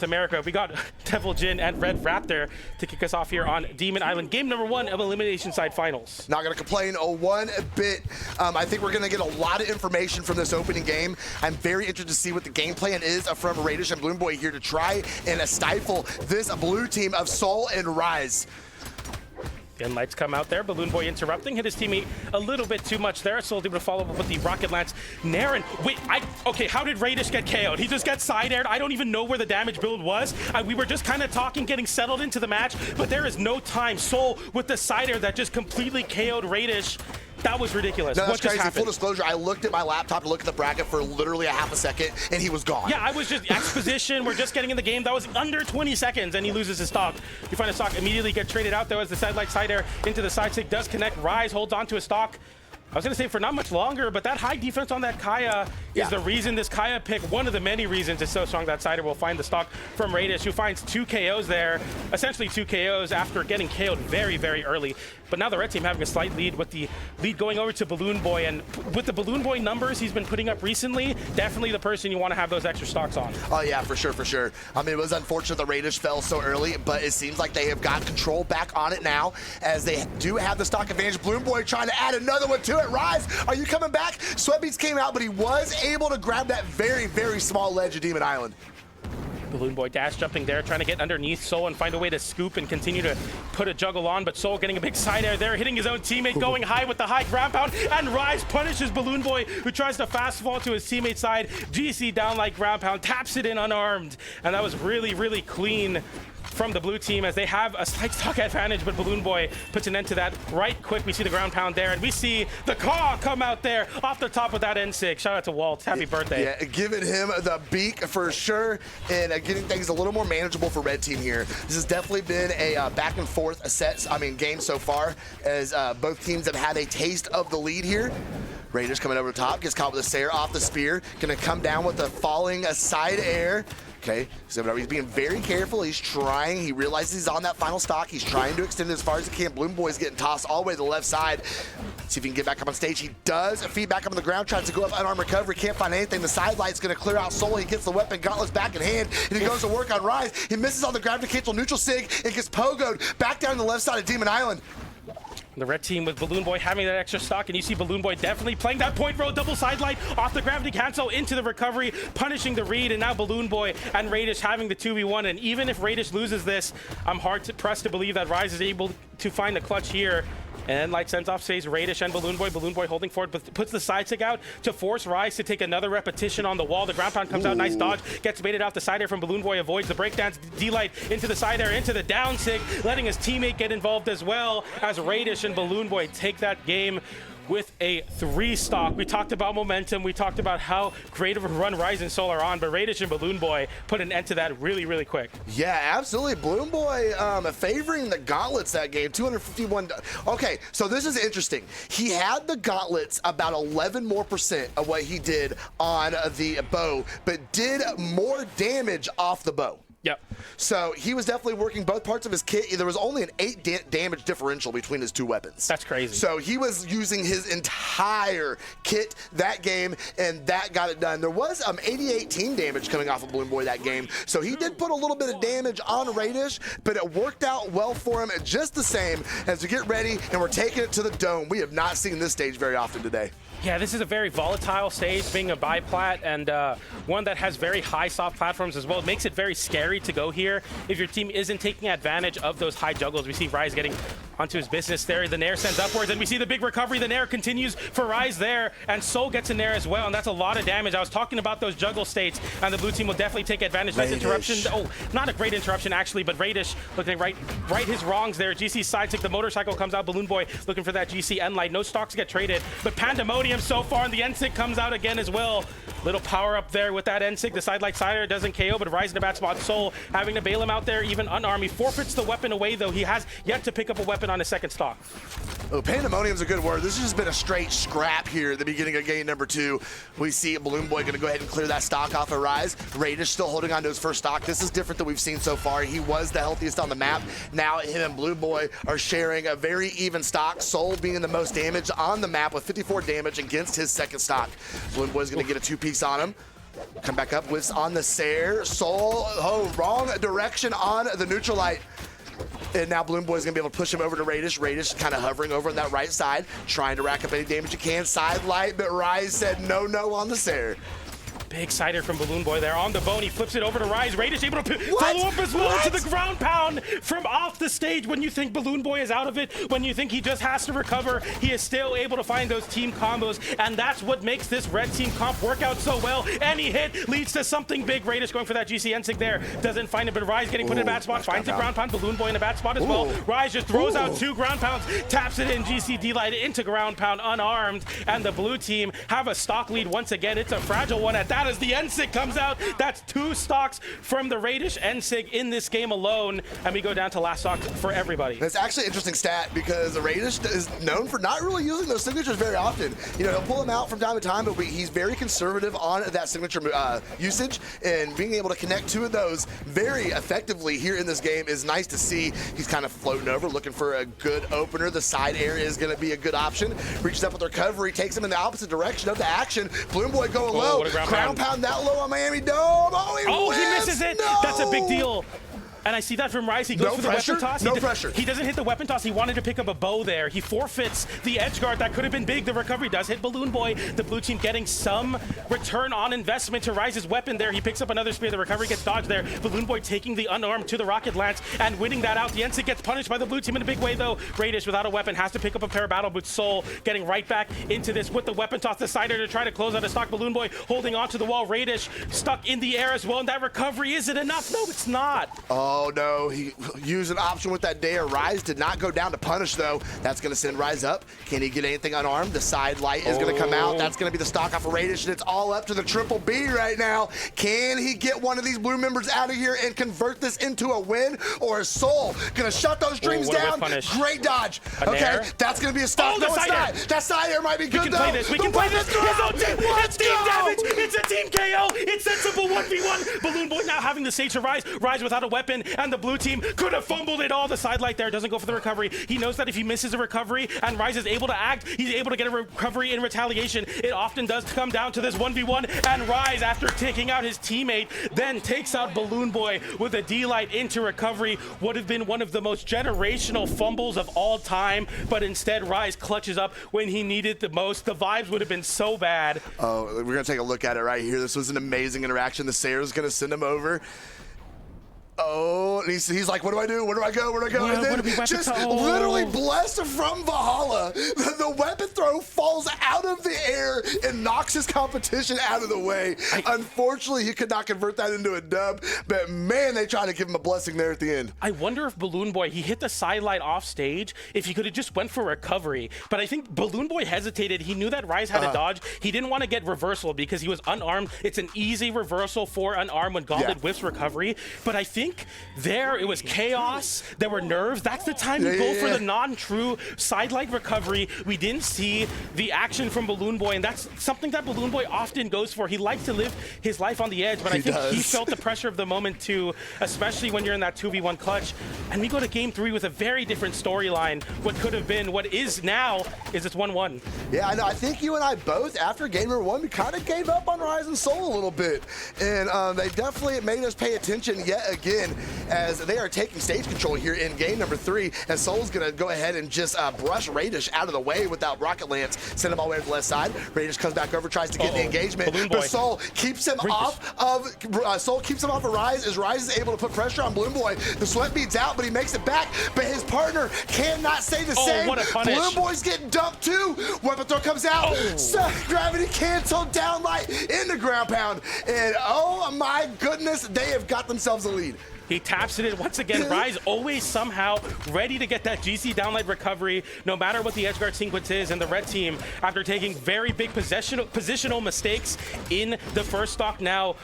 America. We got Devil Jin and Red Raptor to kick us off here on Demon Island. Game number 1 of Elimination Side Finals. Not going to complain one bit. I think we're going to get a lot of information from this opening game. I'm very interested to see what the game plan is from Raydish and BalloonBoy here to try and stifle this blue team of Soul and Ryze. The lights come out there. BalloonBoy interrupting, hit his teammate a little bit too much there. Soul able to follow up with the Rocket Lance. Naren, wait, okay, how did Raydish get KO'd? He just got side-aired. I don't even know where the damage build was. We were just kind of talking, getting settled into the match, but there is no time. Soul with the side-air that just completely KO'd Raydish. That was ridiculous. No, that's what just crazy. happened? Full disclosure, I looked at my laptop to look at the bracket for literally a half a second, and he was gone. Yeah, I was just exposition. We're just getting in the game. That was under 20 seconds, and he loses his stock. You find a stock immediately get traded out, though, as the sidelight side air into the side stick does connect. Ryze holds onto a stock. I was going to say for not much longer, but that high defense on that Kaya is the reason this Kaya pick, one of the many reasons it's so strong. That sider will find the stock from Raydish, who finds 2 KOs there, essentially 2 KOs after getting KO'd very, very early. But now the red team having a slight lead with the lead going over to BalloonBoy. And with the BalloonBoy numbers he's been putting up recently, definitely the person you want to have those extra stocks on. Oh, yeah, for sure, for sure. I mean, it was unfortunate that Raydish fell so early, but it seems like they have got control back on it now, as they do have the stock advantage. BalloonBoy trying to add another one to it. Ryze, are you coming back? Sweatbeats came out, but he was able to grab that very, very small ledge of Demon Island. BalloonBoy dash jumping there, trying to get underneath Soul and find a way to scoop and continue to put a juggle on, but Soul getting a big side air there, hitting his own teammate, going high with the high ground pound, and Ryze punishes BalloonBoy, who tries to fast fall to his teammate's side. GC down like ground pound, taps it in unarmed, and that was really, really clean from the blue team, as they have a slight stock advantage, but BalloonBoy puts an end to that right quick. We see the ground pound there, and we see the caw come out there off the top of that N6. Shout out to Walt. Happy birthday. Yeah, giving him the beak for sure, and getting things a little more manageable for red team here. This has definitely been a back and forth game so far, as both teams have had a taste of the lead here. Raydish coming over the top, gets caught with a Sayer off the spear, gonna come down with a falling side air. Okay, so he's being very careful. He's trying. He realizes he's on that final stock. He's trying to extend it as far as he can. BalloonBoy's getting tossed all the way to the left side. See if he can get back up on stage. He does. Feed back up on the ground. Tries to go up unarmed recovery. Can't find anything. The side light's going to clear out Soul. He gets the weapon. Gauntlets back in hand. And he goes to work on Ryze. He misses on the gravity cancel neutral sig. And gets pogoed back down the left side of Demon Island. The red team with BalloonBoy having that extra stock, and you see BalloonBoy definitely playing that point row double sidelight off the gravity cancel into the recovery, punishing the read, and now BalloonBoy and Raydish having the 2v1. And even if Raydish loses this, I'm pressed to believe that Ryze is able to find the clutch here. And light sends off saves Raydish and BalloonBoy. BalloonBoy holding forward, but puts the side stick out to force Ryze to take another repetition on the wall. The ground pound comes out, nice dodge, gets baited out the side air from BalloonBoy, avoids the breakdance, D-light into the side air, into the down sig, letting his teammate get involved as well, as Raydish and BalloonBoy take that game with a 3 stock. We talked about momentum. We talked about how great of a run Ryze and Soul are on, but Raydish and BalloonBoy put an end to that really, really quick. Yeah, absolutely. BalloonBoy favoring the gauntlets that game, 251. Okay, so this is interesting. He had the gauntlets about 11% more of what he did on the bow, but did more damage off the bow. Yep. So he was definitely working both parts of his kit. There was only an 8 damage differential between his 2 weapons. That's crazy. So he was using his entire kit that game, and that got it done. There was 88 team damage coming off of BalloonBoy that game. So he did put a little bit of damage on Raydish, but it worked out well for him just the same. As we get ready, and we're taking it to the dome. We have not seen this stage very often today. Yeah, this is a very volatile stage, being a biplat, and one that has very high soft platforms as well. It makes it very scary to go here if your team isn't taking advantage of those high juggles. We see Ryze getting onto his business there. The Nair sends upwards, and we see the big recovery. The Nair continues for Ryze there, and Soul gets in there as well, and that's a lot of damage. I was talking about those juggle states, and the blue team will definitely take advantage. Nice interruption. Oh, not a great interruption, actually, but Raydish looking right his wrongs there. GC side stick, the motorcycle comes out. BalloonBoy looking for that GC end light. No stocks get traded, but Pandemonium so far, and the N6 comes out again as well. Little power up there with that N6. The sidelight sider doesn't KO, but Ryze in a bad spot. Soul having to bail him out there, even unarmed. He forfeits the weapon away, though. He has yet to pick up a weapon on his second stock. Oh, Pandemonium's a good word. This has just been a straight scrap here at the beginning of game number 2. We see BalloonBoy going to go ahead and clear that stock off of Ryze. Raydish still holding on to his first stock. This is different than we've seen so far. He was the healthiest on the map. Now him and BalloonBoy are sharing a very even stock. Soul being the most damaged on the map with 54 damage against his second stock. BalloonBoy's going to get a 2-piece on him. Come back up, whiffs on the Sair. Soul, oh, wrong direction on the neutral light. And now BalloonBoy is going to be able to push him over to Raydish. Raydish kind of hovering over on that right side, trying to rack up any damage he can. Side light, but Ryze said no on the Sair. Big sider from BalloonBoy there on the bone. He flips it over to Ryze. Raydish able to follow up as well to the ground pound from off the stage. When you think BalloonBoy is out of it, when you think he just has to recover, he is still able to find those team combos, and that's what makes this red team comp work out so well. Any hit leads to something big. Raydish going for that GCN sig there. Doesn't find it, but Ryze getting put in a bad spot. Finds the ground pound. BalloonBoy in a bad spot as well. Ryze just throws out 2 ground pounds, taps it in. GCD light into ground pound unarmed, and the blue team have a stock lead once again. It's a fragile one at that as the N-Sig comes out. That's 2 stocks from the Raydish N-Sig in this game alone, and we go down to last stock for everybody. It's actually an interesting stat because the Raydish is known for not really using those signatures very often. You know, he'll pull them out from time to time, but he's very conservative on that signature usage, and being able to connect 2 of those very effectively here in this game is nice to see. He's kind of floating over, looking for a good opener. The side area is going to be a good option. Reaches up with recovery, takes him in the opposite direction of the action. BalloonBoy going low. What a ground pound that low on Miami Dome. Oh, he misses it. No! That's a big deal. And I see that from Ryze. He goes for the weapon toss. No pressure. He doesn't hit the weapon toss. He wanted to pick up a bow there. He forfeits the edge guard. That could have been big. The recovery does hit BalloonBoy. The blue team getting some return on investment to Ryze's weapon there. He picks up another spear. The recovery gets dodged there. BalloonBoy taking the unarmed to the rocket lance and winning that out. The N-Sig gets punished by the blue team in a big way, though. Raydish, without a weapon, has to pick up a pair of battle boots. Soul getting right back into this with the weapon toss. The sider to try to close out a stock. BalloonBoy holding onto the wall. Raydish stuck in the air as well. And that recovery, is it enough? No, it's not. Oh, no. He used an option with that dare. Ryze did not go down to punish, though. That's going to send Ryze up. Can he get anything unarmed? The side light is going to come out. That's going to be the stock off of Raydish, and it's all up to the triple B right now. Can he get one of these blue members out of here and convert this into a win? Or is Soul going to shut those dreams down? Great dodge. Okay, that's going to be a stock. No, it's not. That side air might be good, though. We can play this. His own team. It's team damage. It's a team KO. It's that simple 1v1. BalloonBoy now having the stage to Ryze. Ryze without a weapon, and the blue team could have fumbled it all. The side light there doesn't go for the recovery. He knows that if he misses a recovery and Ryze is able to act, he's able to get a recovery in retaliation. It often does come down to this 1v1, and Ryze, after taking out his teammate, then takes out BalloonBoy with a D-light into recovery. Would have been one of the most generational fumbles of all time, but instead Ryze clutches up when he needed the most. The vibes would have been so bad. Oh, we're going to take a look at it right here. This was an amazing interaction. The Sair is going to send him over. Oh, and he's like, what do I do? Where do I go? Where do I go? Yeah, and then just literally blessed from Brawlhalla. The weapon throw falls out of the air and knocks his competition out of the way. Unfortunately, he could not convert that into a dub, but man, they tried to give him a blessing there at the end. I wonder if BalloonBoy, he hit the side light off stage, if he could have just went for recovery. But I think BalloonBoy hesitated. He knew that Ryze had a dodge. He didn't want to get reversal because he was unarmed. It's an easy reversal for unarmed when Gauntlet whiffs recovery. But I think there it was chaos. There were nerves. That's the time to go for the non-true side light recovery. We didn't see the action from BalloonBoy, and that's something that BalloonBoy often goes for. He likes to live his life on the edge, but I think he felt the pressure of the moment too, especially when you're in that 2v1 clutch. And we go to game 3 with a very different storyline. What could have been, what is now, is it's 1-1. Yeah, I know. I think you and I both, after game number 1, we kind of gave up on Ryze and Soul a little bit. And they definitely made us pay attention yet again, as they are taking stage control here in game number 3, and Soul's gonna go ahead and just brush Raydish out of the way without Rocket Lance, send him all the way to the left side. Raydish comes back over, tries to get the engagement, but Soul keeps him off of Ryze, as Ryze is able to put pressure on BalloonBoy. The sweat beads out, but he makes it back, but his partner cannot say the same. What a punish. BalloonBoy's getting dumped too. Weapon throw comes out. Gravity canceled, down light in the ground pound, and oh my goodness, they have got themselves a lead. He taps it in once again. Ryze always somehow ready to get that GC downlight recovery, no matter what the edgeguard sequence is. And the red team, after taking very big positional mistakes in the first stock, now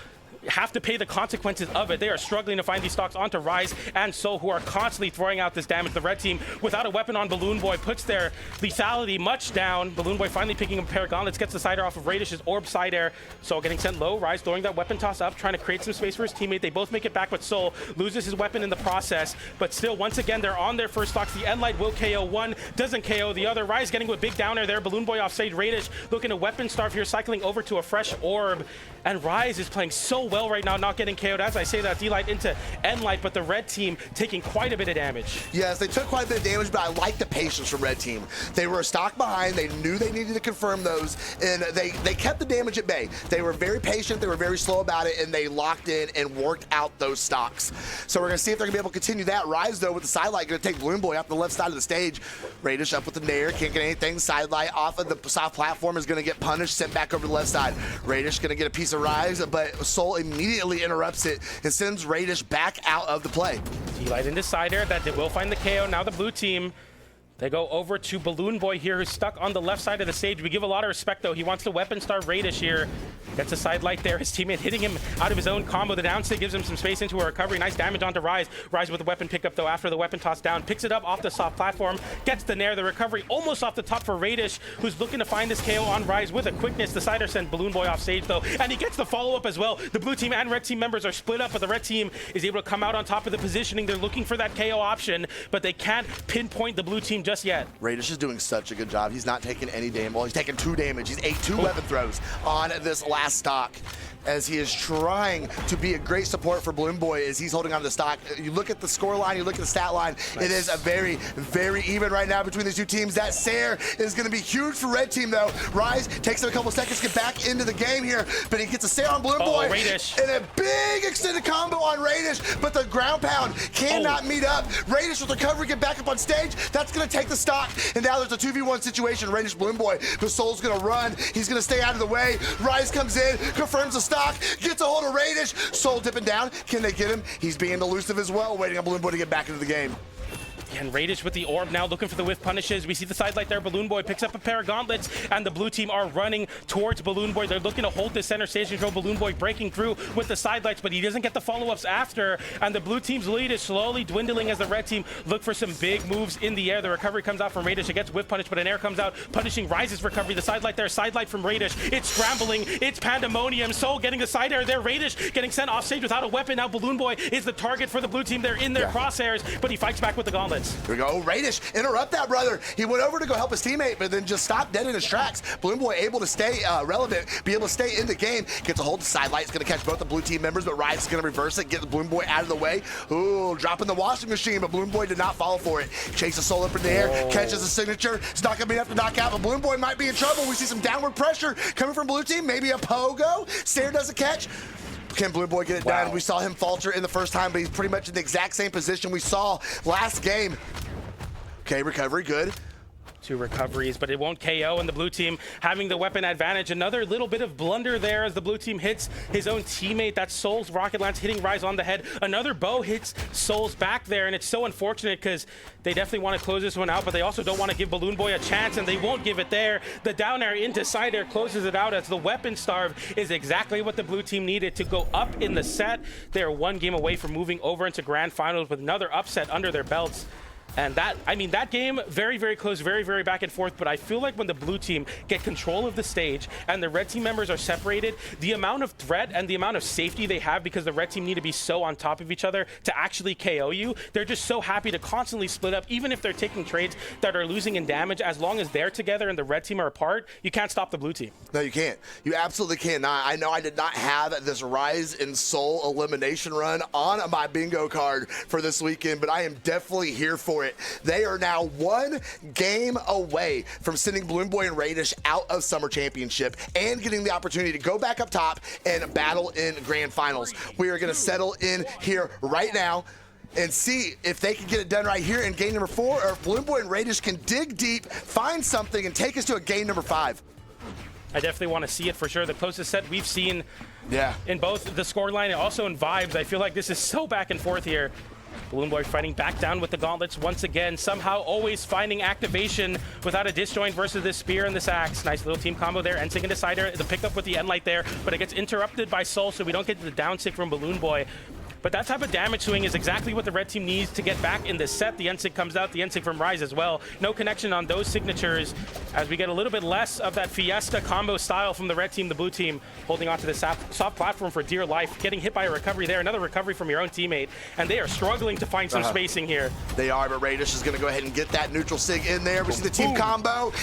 have to pay the consequences of it. They are struggling to find these stocks onto Ryze and Soul, who are constantly throwing out this damage. The red team, without a weapon on BalloonBoy, puts their lethality much down. BalloonBoy finally picking up a pair of gauntlets, gets the side air off of Raydish's orb side air. Soul getting sent low. Ryze throwing that weapon toss up, trying to create some space for his teammate. They both make it back, but Soul loses his weapon in the process. But still, once again, they're on their first stocks. The Endlight will KO one, doesn't KO the other. Ryze getting a big downer there. BalloonBoy offstage. Raydish looking to weapon starve here, cycling over to a fresh orb. And Ryze is playing so well right now, not getting KO'd. As I say that, D-Light into Endlight, but the red team taking quite a bit of damage. Yes, they took quite a bit of damage, but I like the patience from red team. They were a stock behind. They knew they needed to confirm those, and they kept the damage at bay. They were very patient. They were very slow about it, and they locked in and worked out those stocks. So we're going to see if they're going to be able to continue that. Ryze, though, with the sidelight, going to take BalloonBoy off the left side of the stage. Raydish up with the nair, can't get anything. Sidelight off of the soft platform is going to get punished, sent back over to the left side. Raydish going to get a piece of Ryze, but Soul immediately interrupts it and sends Raydish back out of the play. D-Light into side air, that will find the KO. Now the blue team, they go over to BalloonBoy here, who's stuck on the left side of the stage. We give a lot of respect, though. He wants to weapon starve Raydish here. Gets a side light there. His teammate hitting him out of his own combo. The down stick gives him some space into a recovery. Nice damage onto Ryze. Ryze with the weapon pickup, though, after the weapon toss down. Picks it up off the soft platform. Gets the nair. The recovery almost off the top for Raydish, who's looking to find this KO on Ryze with a quickness. The sider sent BalloonBoy off stage, though, and he gets the follow-up as well. The blue team and red team members are split up, but the red team is able to come out on top of the positioning. They're looking for that KO option, but they can't pinpoint the blue team just yet. Raydish is doing such a good job. He's not taking any damage. Well, he's taking 2 damage. He's ate 2 weapon throws on this last stock, as he is trying to be a great support for BalloonBoy as he's holding on to the stock. You look at the score line, you look at the stat line, nice. It is a very, very even right now between these two teams. That Sair is going to be huge for red team, though. Ryze takes him a couple seconds to get back into the game here, but he gets a Sair on BalloonBoy. Raydish. And a big extended combo on Raydish, but the ground pound cannot meet up. Raydish with recovery, get back up on stage. That's going to take the stock, and now there's a 2v1 situation. Raydish, BalloonBoy, the Soul's going to run. He's going to stay out of the way. Ryze comes in, confirms the stock, gets a hold of Raydish. Soul dipping down. Can they get him? He's being elusive as well, waiting on BalloonBoy to get back into the game. And Raydish with the orb now looking for the whiff punishes. We see the side light there. BalloonBoy picks up a pair of gauntlets, and the blue team are running towards BalloonBoy. They're looking to hold this center stage control. BalloonBoy breaking through with the side lights, but he doesn't get the follow-ups after. And the blue team's lead is slowly dwindling as the red team look for some big moves in the air. The recovery comes out from Raydish. It gets whiff punish, but an air comes out, punishing Ryze's recovery. The side light there, side light from Raydish. It's scrambling. It's pandemonium. Soul getting the side air there. Raydish getting sent off stage without a weapon. Now BalloonBoy is the target for the blue team. They're in their crosshairs, but he fights back with the gauntlets. Here we go. Raydish, interrupt that, brother. He went over to go help his teammate, but then just stopped dead in his tracks. BalloonBoy able to stay relevant, be able to stay in the game. Gets a hold of the side light. It's going to catch both the blue team members, but Ryze is going to reverse it, get the BalloonBoy out of the way. Ooh, dropping the washing machine, but BalloonBoy did not fall for it. Chases Soul up in the air, catches a signature. It's not going to be enough to knock out, but BalloonBoy might be in trouble. We see some downward pressure coming from blue team. Maybe a pogo. Sair doesn't catch. Can BalloonBoy get it done? We saw him falter in the first time, but he's pretty much in the exact same position we saw last game. Okay, recovery, good. 2 recoveries, but it won't KO, and the blue team having the weapon advantage. Another little bit of blunder there as the blue team hits his own teammate. That's Soul's rocket lance hitting Ryze on the head. Another bow hits Soul's back there, and it's so unfortunate because they definitely want to close this one out, but they also don't want to give BalloonBoy a chance, and they won't give it there. The down air into side air closes it out as the weapon starve is exactly what the blue team needed to go up in the set. They're 1 game away from moving over into grand finals with another upset under their belts. And that, I mean, that game, very, very close, very, very back and forth. But I feel like when the blue team get control of the stage and the red team members are separated, the amount of threat and the amount of safety they have, because the red team need to be so on top of each other to actually KO you, they're just so happy to constantly split up. Even if they're taking trades that are losing in damage, as long as they're together and the red team are apart, you can't stop the blue team. No, you can't. You absolutely cannot. I know I did not have this Ryze and Soul elimination run on my bingo card for this weekend, but I am definitely here for it. They are now 1 game away from sending BalloonBoy and Raydish out of Summer Championship and getting the opportunity to go back up top and battle in Grand Finals. We are going to settle in here right now and see if they can get it done right here in game number 4, or if BalloonBoy and Raydish can dig deep, find something, and take us to a game number 5. I definitely want to see it for sure. The closest set we've seen in both the scoreline and also in vibes. I feel like this is so back and forth here. BalloonBoy fighting back down with the gauntlets once again, somehow always finding activation without a disjoint versus this spear and this axe. Nice little team combo there. Ensig and Decider, the pickup with the end light there, but it gets interrupted by Soul, so we don't get the down stick from BalloonBoy. But that type of damage swing is exactly what the red team needs to get back in this set. The Ensig comes out, the Ensig from Ryze as well. No connection on those signatures as we get a little bit less of that Fiesta combo style from the red team. The blue team holding onto the soft platform for dear life, getting hit by a recovery there. Another recovery from your own teammate, and they are struggling to find some spacing here. They are, but Raydish is going to go ahead and get that neutral sig in there. We see the team combo.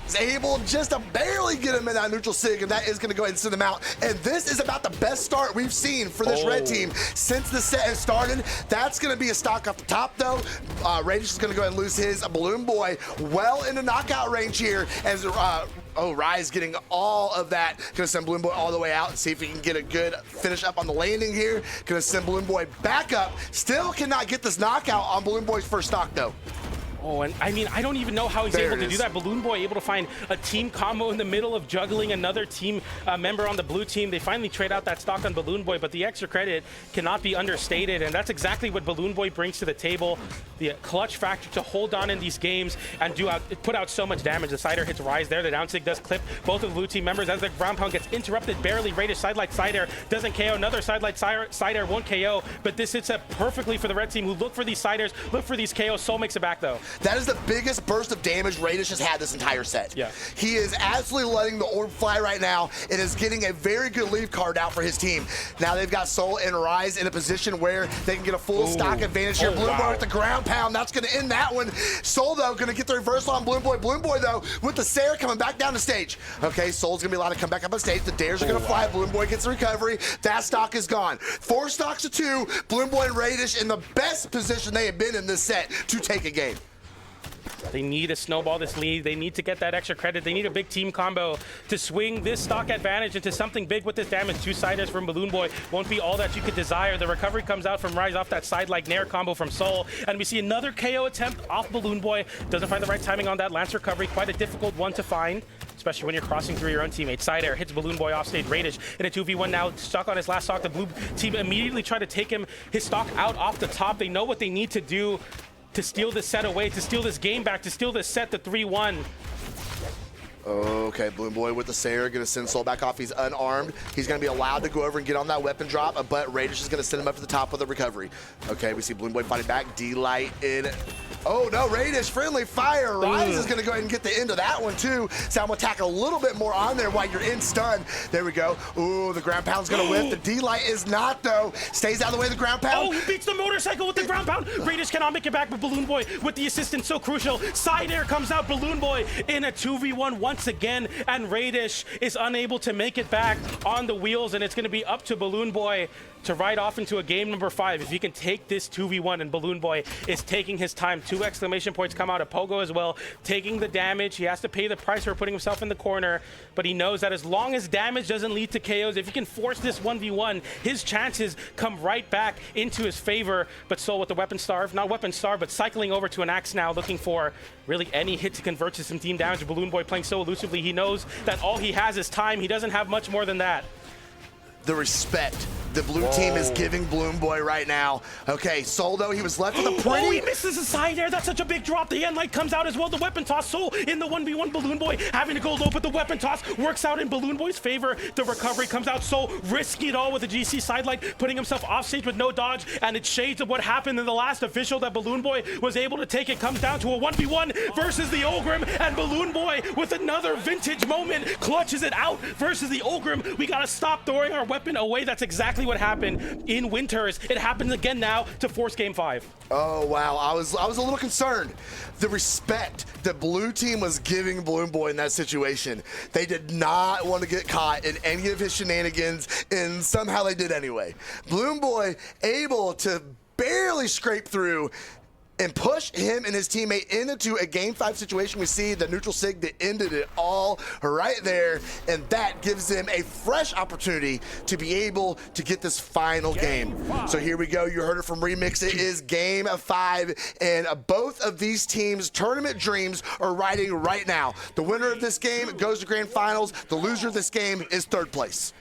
Is able just to barely get him in that neutral sig, and that is going to go ahead and send him out. And this is about the best start we've seen for this red team since the set has started. That's going to be a stock off the top, though. Raydish is going to go ahead and lose his. BalloonBoy well into knockout range here as Ryze getting all of that. Gonna send BalloonBoy all the way out and see if he can get a good finish up on the landing here. Gonna send BalloonBoy back up. Still cannot get this knockout on BalloonBoy's first stock, though. Oh, and I mean, I don't even know how he's able to do that. BalloonBoy able to find a team combo in the middle of juggling another team member on the blue team. They finally trade out that stock on BalloonBoy, but the extra credit cannot be understated, and that's exactly what BalloonBoy brings to the table. The clutch factor to hold on in these games and put out so much damage. The Cider hits Ryze there. The down sig does clip both of the blue team members as the ground pound gets interrupted barely. Raydish sidelight Cider doesn't KO. Another sidelight Cider won't KO, but this hits up perfectly for the red team who look for these Ciders, look for these KOs. Soul makes it back, though. That is the biggest burst of damage Raydish has had this entire set. Yeah. He is absolutely letting the orb fly right now and is getting a very good leave card out for his team. Now they've got Soul and Ryze in a position where they can get a full stock advantage here. BalloonBoy with the ground pound. That's going to end that one. Soul, though, going to get the reversal on BalloonBoy. BalloonBoy, though, with the Sarah coming back down the stage. Okay, Soul's going to be allowed to come back up on stage. The dares are going to fly. BalloonBoy gets the recovery. That stock is gone. 4 stocks to 2. BalloonBoy and Raydish in the best position they have been in this set to take a game. They need to snowball this lead. They need to get that extra credit. They need a big team combo to swing this stock advantage into something big with this damage. 2 Ciders from BalloonBoy won't be all that you could desire. The recovery comes out from Ryze off that side-like Nair combo from Soul. And we see another KO attempt off BalloonBoy. Doesn't find the right timing on that Lance recovery. Quite a difficult one to find, especially when you're crossing through your own teammate. Cider hits BalloonBoy off stage. Raydish in a 2v1 now, stuck on his last stock. The blue team immediately try to take his stock out off the top. They know what they need to do to steal this set away, to steal this game back, to steal this set to 3-1. Okay, BalloonBoy with the Sarah, gonna send Soul back off. He's unarmed. He's gonna be allowed to go over and get on that weapon drop, but Raydish is gonna send him up to the top with the recovery. Okay, we see BalloonBoy fighting back. D-Light in. Oh no, Raydish, friendly fire. Ryze is gonna go ahead and get the end of that one too. So I'm gonna tack a little bit more on there while you're in stun. There we go. Ooh, the ground pound's gonna whip. The D-Light is not though. Stays out of the way of the ground pound. Oh, he beats the motorcycle with the ground pound. Raydish cannot make it back, but BalloonBoy with the assistance so crucial. Side air comes out. BalloonBoy in a 2v1 once again, and Raydish is unable to make it back on the wheels, and it's gonna be up to BalloonBoy to ride off into a game number 5. If he can take this 2v1, and BalloonBoy is taking his time. 2 exclamation points come out of Pogo as well, taking the damage. He has to pay the price for putting himself in the corner, but he knows that as long as damage doesn't lead to KOs, if he can force this 1v1, his chances come right back into his favor. But Soul with the weapon starve, not weapon starve, but cycling over to an axe now, looking for really any hit to convert to some team damage. BalloonBoy playing so elusively, he knows that all he has is time. He doesn't have much more than that. The respect the blue team is giving BalloonBoy right now. Okay, Soul, though, he was left with a pretty... Oh, he misses a side air. That's such a big drop. The end light comes out as well. The weapon toss. Soul in the 1v1. BalloonBoy having to go low, but the weapon toss works out in BalloonBoy's favor. The recovery comes out. Soul risking it all with the GC side light, putting himself off stage with no dodge, and it's shades of what happened in the last official that BalloonBoy was able to take. It comes down to a 1v1 versus the Ogrim, and BalloonBoy with another vintage moment clutches it out versus the Ogrim. We gotta stop throwing our weapon away. That's exactly what happened in Winters. It happens again now to force game 5. Oh wow, I was a little concerned. The respect the blue team was giving BalloonBoy in that situation. They did not want to get caught in any of his shenanigans, and somehow they did anyway. BalloonBoy able to barely scrape through and push him and his teammate into a game 5 situation. We see the neutral sig that ended it all right there, and that gives them a fresh opportunity to be able to get this final game. So here we go. You heard it from Remix. It is game 5, and both of these teams' tournament dreams are riding right now. The winner of this game goes to grand finals. The loser of this game is 3rd place.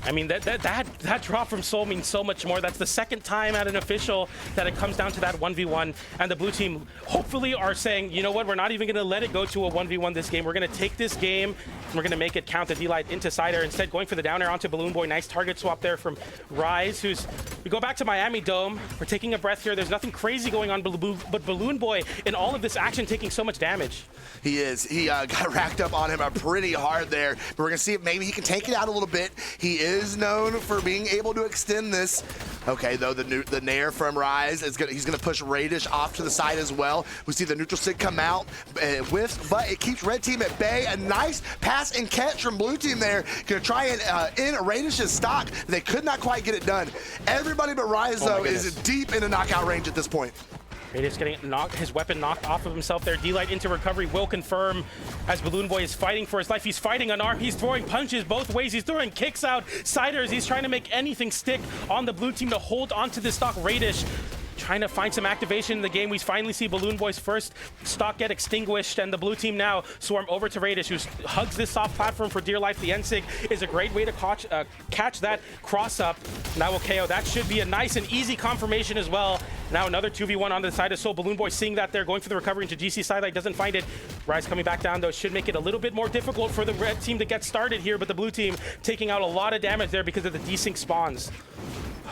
I mean, that drop from Soul means so much more. That's the second time at an official that it comes down to that 1v1. And the blue team hopefully are saying, you know what, we're not even going to let it go to a 1v1 this game. We're going to take this game and we're going to make it count the D-Light into side air. Instead, going for the down air onto BalloonBoy. Nice target swap there from Ryze, who's... We go back to Miami Dome. We're taking a breath here. There's nothing crazy going on, but BalloonBoy in all of this action taking so much damage. He is. He got racked up on him pretty hard there. But we're going to see if maybe he can take it out a little bit. He is known for being able to extend this. Okay, though, the Nair from Ryze, he's going to push Raydish off to the side as well. We see the neutral stick come out, whiffs, but it keeps red team at bay. A nice pass and catch from blue team there. Going to try and end Raydish's stock. They could not quite get it done. Everybody but Ryze, though, is deep into knockout range at this point. Raydish getting his weapon knocked off of himself there. D-Light into recovery will confirm as BalloonBoy is fighting for his life. He's fighting unarmed. He's throwing punches both ways. He's throwing kicks out, siders. He's trying to make anything stick on the blue team to hold onto this stock. Raydish trying to find some activation in the game. We finally see BalloonBoy's first stock get extinguished, and the blue team now swarm over to Raydish, who hugs this soft platform for dear life. The N-Sig is a great way to catch that cross-up. Now will KO. That should be a nice and easy confirmation as well. Now another 2v1 on the side of Soul. BalloonBoy seeing that they're going for the recovery into GC sidelight. Doesn't find it. Ryze coming back down, though, should make it a little bit more difficult for the red team to get started here, but the blue team taking out a lot of damage there because of the desync spawns.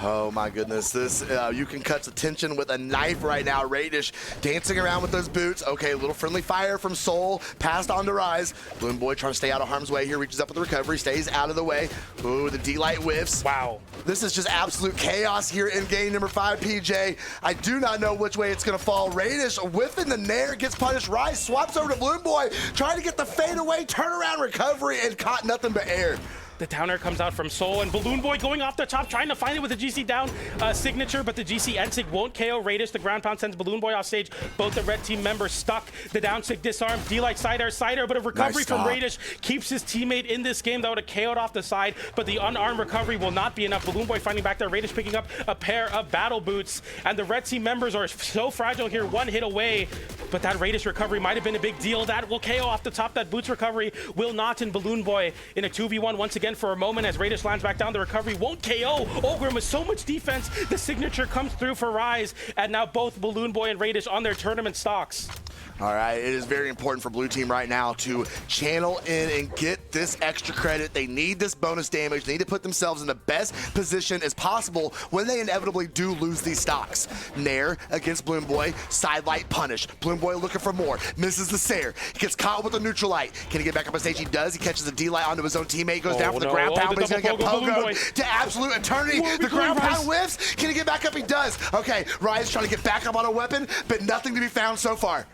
Oh my goodness, this you can cut the tension with a knife right now. Raydish dancing around with those boots. Okay, a little friendly fire from Soul, passed on to Ryze. BalloonBoy trying to stay out of harm's way here, reaches up with the recovery, stays out of the way. Ooh, the D-Light whiffs. Wow. This is just absolute chaos here in game number 5, PJ. I do not know which way it's gonna fall. Raydish whiffing the Nair, gets punished. Ryze swaps over to BalloonBoy, trying to get the fade away, turnaround recovery, and caught nothing but air. The downer comes out from Soul, and BalloonBoy going off the top, trying to find it with a GC down signature, but the GC N-Sig won't KO Raydish. The ground pound sends BalloonBoy off stage. Both the red team members stuck. The down sig disarmed. D-Light side air, but a recovery from Raydish keeps his teammate in this game. That would have KO'd off the side, but the unarmed recovery will not be enough. BalloonBoy finding back there. Raydish picking up a pair of battle boots, and the red team members are so fragile here. One hit away, but that Raydish recovery might have been a big deal. That will KO off the top. That boots recovery will not, and BalloonBoy in a 2v1 once again for a moment as Raydish lands back down. The recovery won't KO Ogrim with so much defense. The signature comes through for Ryze, and now both BalloonBoy and Raydish on their tournament stocks. All right, it is very important for blue team right now to channel in and get this extra credit. They need this bonus damage. They need to put themselves in the best position as possible when they inevitably do lose these stocks. Nair against BalloonBoy, sidelight punish. BalloonBoy looking for more, misses the Sair. He gets caught with the neutral light. Can he get back up on stage? He does. He catches the D-Light onto his own teammate, goes down for the ground pound, but he's gonna get pogoed to absolute eternity. The ground pound whiffs. Can he get back up? He does. Okay, Ryze trying to get back up on a weapon, but nothing to be found so far.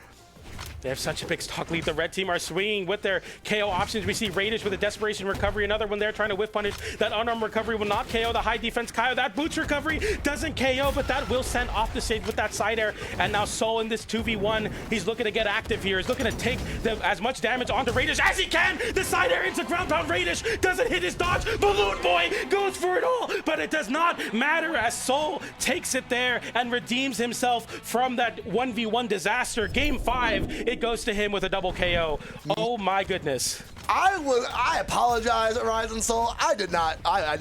They have such a big stock lead. The red team are swinging with their KO options. We see Raydish with a desperation recovery. Another one there trying to whiff punish. That unarmed recovery will not KO the high defense Kyle. That boots recovery doesn't KO, but that will send off the stage with that side air. And now Soul in this 2v1. He's looking to get active here. He's looking to take as much damage onto Raydish as he can. The side air into ground pound. Raydish doesn't hit his dodge. BalloonBoy goes for it all, but it does not matter as Soul takes it there and redeems himself from that 1v1 disaster. Game 5. It goes to him with a double KO. Oh my goodness. I apologize, Ryze and Soul. I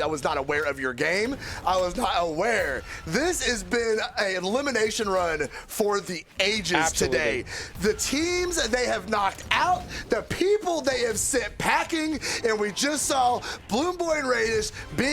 was not aware of your game. I was not aware. This has been an elimination run for the ages today. The teams they have knocked out, the people they have sent packing, and we just saw BalloonBoy and Raydish being